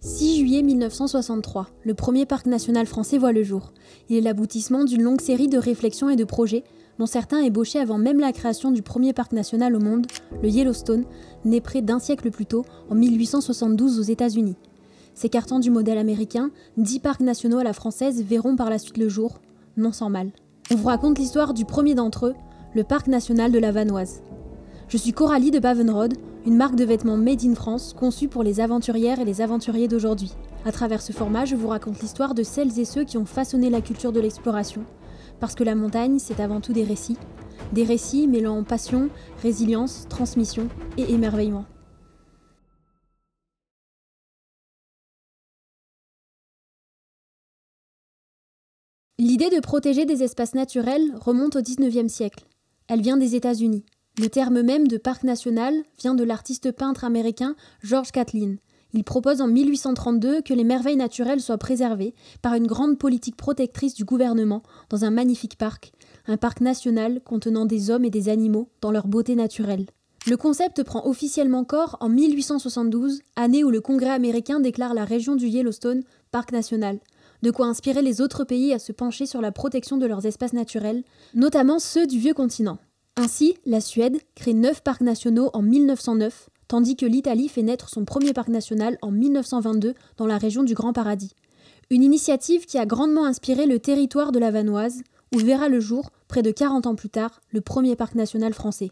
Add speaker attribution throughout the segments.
Speaker 1: 6 juillet 1963, le premier parc national français voit le jour. Il est l'aboutissement d'une longue série de réflexions et de projets, dont certains ébauchés avant même la création du premier parc national au monde, le Yellowstone, né près d'un siècle plus tôt, en 1872 aux États-Unis. S'écartant du modèle américain, 10 parcs nationaux à la française verront par la suite le jour, non sans mal. On vous raconte l'histoire du premier d'entre eux, le parc national de la Vanoise. Je suis Coralie de Bavenrode, une marque de vêtements made in France conçue pour les aventurières et les aventuriers d'aujourd'hui. À travers ce format, je vous raconte l'histoire de celles et ceux qui ont façonné la culture de l'exploration. Parce que la montagne, c'est avant tout des récits mêlant passion, résilience, transmission et émerveillement. L'idée de protéger des espaces naturels remonte au XIXe siècle. Elle vient des États-Unis. Le terme même de parc national vient de l'artiste peintre américain George Catlin. Il propose en 1832 que les merveilles naturelles soient préservées par une grande politique protectrice du gouvernement dans un magnifique parc, un parc national contenant des hommes et des animaux dans leur beauté naturelle. Le concept prend officiellement corps en 1872, année où le Congrès américain déclare la région du Yellowstone parc national. De quoi inspirer les autres pays à se pencher sur la protection de leurs espaces naturels, notamment ceux du vieux continent. Ainsi, la Suède crée 9 parcs nationaux en 1909, tandis que l'Italie fait naître son premier parc national en 1922 dans la région du Grand Paradis. Une initiative qui a grandement inspiré le territoire de la Vanoise, où verra le jour, près de 40 ans plus tard, le premier parc national français.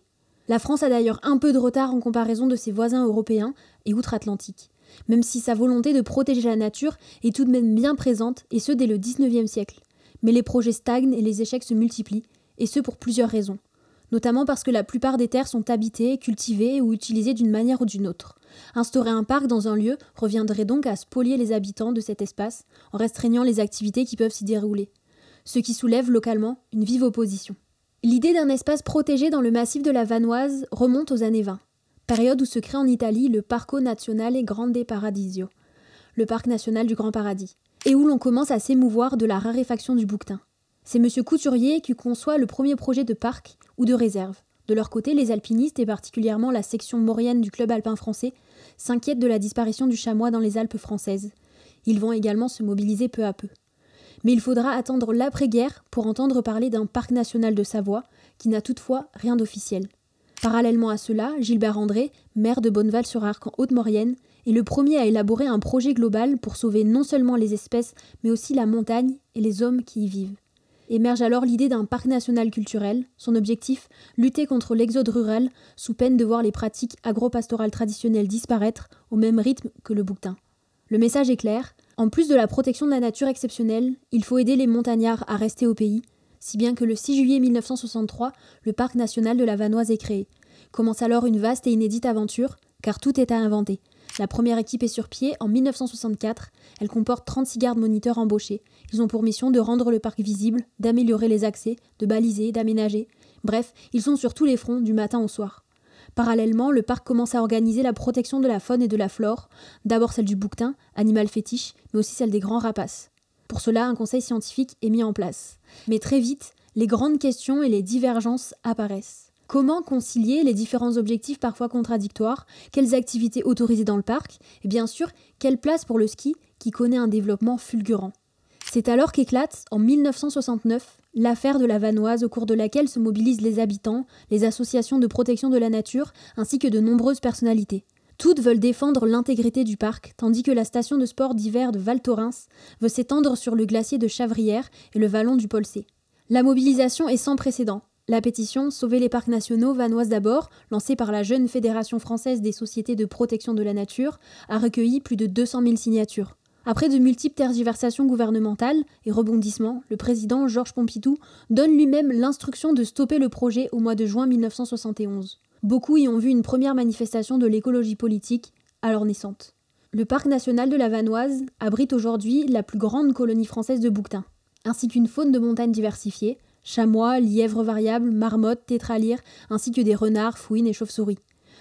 Speaker 1: La France a d'ailleurs un peu de retard en comparaison de ses voisins européens et outre-Atlantique, même si sa volonté de protéger la nature est tout de même bien présente, et ce dès le XIXe siècle. Mais les projets stagnent et les échecs se multiplient, et ce pour plusieurs raisons. Notamment parce que la plupart des terres sont habitées, cultivées ou utilisées d'une manière ou d'une autre. Instaurer un parc dans un lieu reviendrait donc à spolier les habitants de cet espace en restreignant les activités qui peuvent s'y dérouler, ce qui soulève localement une vive opposition. L'idée d'un espace protégé dans le massif de la Vanoise remonte aux années 20, période où se crée en Italie le Parco Nazionale Grande Paradiso, le parc national du Grand Paradis, et où l'on commence à s'émouvoir de la raréfaction du bouquetin. C'est M. Couturier qui conçoit le premier projet de parc ou de réserve. De leur côté, les alpinistes, et particulièrement la section maurienne du club alpin français, s'inquiètent de la disparition du chamois dans les Alpes françaises. Ils vont également se mobiliser peu à peu. Mais il faudra attendre l'après-guerre pour entendre parler d'un parc national de Savoie, qui n'a toutefois rien d'officiel. Parallèlement à cela, Gilbert André, maire de Bonneval-sur-Arc en Haute-Maurienne, est le premier à élaborer un projet global pour sauver non seulement les espèces, mais aussi la montagne et les hommes qui y vivent. Émerge alors l'idée d'un parc national culturel. Son objectif, lutter contre l'exode rural, sous peine de voir les pratiques agro-pastorales traditionnelles disparaître au même rythme que le bouquetin. Le message est clair, en plus de la protection de la nature exceptionnelle, il faut aider les montagnards à rester au pays, si bien que le 6 juillet 1963, le parc national de la Vanoise est créé. Commence alors une vaste et inédite aventure, car tout est à inventer. La première équipe est sur pied en 1964, elle comporte 36 gardes-moniteurs embauchés. Ils ont pour mission de rendre le parc visible, d'améliorer les accès, de baliser, d'aménager. Bref, ils sont sur tous les fronts du matin au soir. Parallèlement, le parc commence à organiser la protection de la faune et de la flore, d'abord celle du bouquetin, animal fétiche, mais aussi celle des grands rapaces. Pour cela, un conseil scientifique est mis en place. Mais très vite, les grandes questions et les divergences apparaissent. Comment concilier les différents objectifs parfois contradictoires? Quelles activités autorisées dans le parc? Et bien sûr, quelle place pour le ski qui connaît un développement fulgurant? C'est alors qu'éclate, en 1969, l'affaire de la Vanoise au cours de laquelle se mobilisent les habitants, les associations de protection de la nature, ainsi que de nombreuses personnalités. Toutes veulent défendre l'intégrité du parc, tandis que la station de sport d'hiver de Val Thorens veut s'étendre sur le glacier de Chavrières et le vallon du Pôle C. La mobilisation est sans précédent. La pétition « Sauver les parcs nationaux, Vanoise d'abord », lancée par la jeune Fédération française des sociétés de protection de la nature, a recueilli plus de 200 000 signatures. Après de multiples tergiversations gouvernementales et rebondissements, le président Georges Pompidou donne lui-même l'instruction de stopper le projet au mois de juin 1971. Beaucoup y ont vu une première manifestation de l'écologie politique, alors naissante. Le parc national de la Vanoise abrite aujourd'hui la plus grande colonie française de bouquetins, ainsi qu'une faune de montagne diversifiée, chamois, lièvres variables, marmottes, tétralyres, ainsi que des renards, fouines et chauves-souris.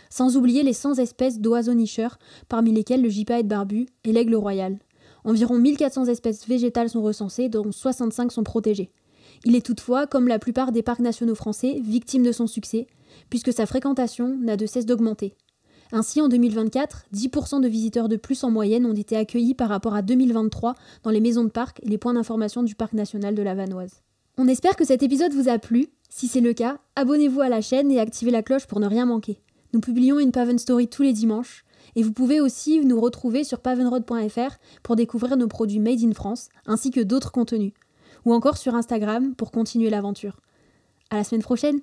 Speaker 1: Sans oublier les 100 espèces d'oiseaux nicheurs, parmi lesquels le gypaète barbu et l'aigle royal. Environ 1400 espèces végétales sont recensées, dont 65 sont protégées. Il est toutefois, comme la plupart des parcs nationaux français, victime de son succès, puisque sa fréquentation n'a de cesse d'augmenter. Ainsi, en 2024, 10% de visiteurs de plus en moyenne ont été accueillis par rapport à 2023 dans les maisons de parc et les points d'information du parc national de la Vanoise. On espère que cet épisode vous a plu. Si c'est le cas, abonnez-vous à la chaîne et activez la cloche pour ne rien manquer. Nous publions une Paven Story tous les dimanches et vous pouvez aussi nous retrouver sur pavenroad.fr pour découvrir nos produits made in France ainsi que d'autres contenus ou encore sur Instagram pour continuer l'aventure. À la semaine prochaine!